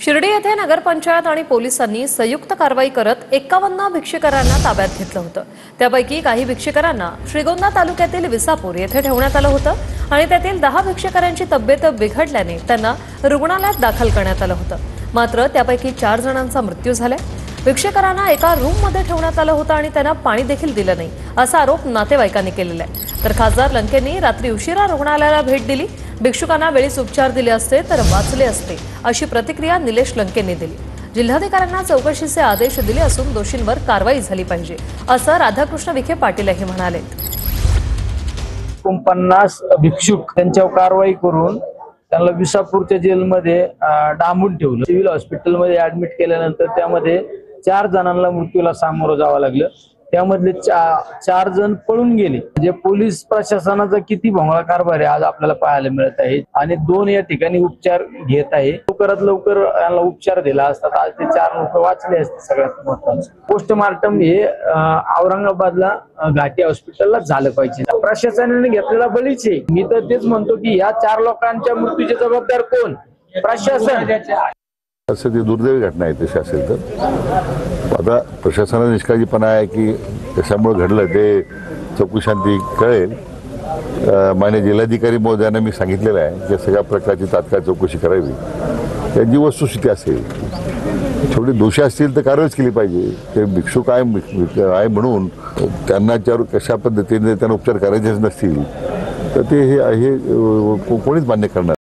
शिर्डी येथे नगरपंचायत आणि पोलिसांनी संयुक्त कारवाई करत 51 भिक्षुकांना ताब्यात घेतलं होतं। त्यापैकी काही भिक्षुकांना श्रीगोंदा तालुक्यातील विसापूर येथे ठेवण्यात आलं होतं आणि त्यातील 10 भिक्षुकांची तब्येत बिघडल्याने त्यांना रुग्णालयात दाखल करण्यात आलं होतं। मात्र त्यापैकी 4 जणांचा मृत्यू झालाय। भिक्षुकांना एका रूममध्ये ठेवण्यात आलं होतं आणि त्यांना पाणी देखील दिलं नाही असा आरोप नातेवाईकांनी केलेला आहे। तर खासदार लंकेंनी रात्री उशिरा रुग्णालयाला भेट दिली। भिक्षुकांना वेळीच उपचार दिले असते तर वाचले असते अशी प्रतिक्रिया निलेश लंकेंनी दिली। जिल्हाधिकाऱ्यांना चौकशीचे आदेश दिले असून दोषींवर कारवाई झाली पाहिजे असं राधाकृष्ण विखे पाटीलही म्हणाले। 49 भिक्षुक त्यांच्यावर कारवाई करून त्यांना विसापूरच्या जेलमध्ये डांबून ठेवलं। सिव्हिल हॉस्पिटलमध्ये ऍडमिट केल्यानंतर त्यामध्ये 4 जणांना मृत्यूला सामोरं जावं लागलं। त्यामधले 4 जण पळून गेले। म्हणजे पोलीस प्रशासनाचा किती भोंगळा कारभार आहे आज आपल्याला पाहायला मिळत आहे आणि 2 या ठिकाणी उपचार घेत आहे। लवकरात लवकर यांना उपचार दिला असता आज ते 4 लोक वाचले असते। सगळ्यात महत्त्वाचं पोस्टमार्टम हे औरंगाबादला घाटी हॉस्पिटलला झालं पाहिजे। प्रशासनाने घेतलेला बळीच आहे। मी तर तेच म्हणतो की या 4 लोकांच्या मृत्यूचे जबाबदार कोण? प्रशासन। असं ती दुर्दैवी घटना आहे तशी असेल तर आता प्रशासनाचा निष्काळजीपणा आहे की कशामुळे घडलं ते चौकशांती कळेल। माननीय जिल्हाधिकारी महोदयांना मी सांगितलेलं आहे की सगळ्या प्रकारची तात्काळ चौकशी करावी। त्यांची वस्तुस्थिती असेल छोटे दोषी असतील तर कारवाईच केली पाहिजे। ते भिक्षुक आहे म्हणून त्यांना कशा पद्धतीने त्यांना उपचार करायचेच नसतील तर ते हे कोणीच मान्य करणार।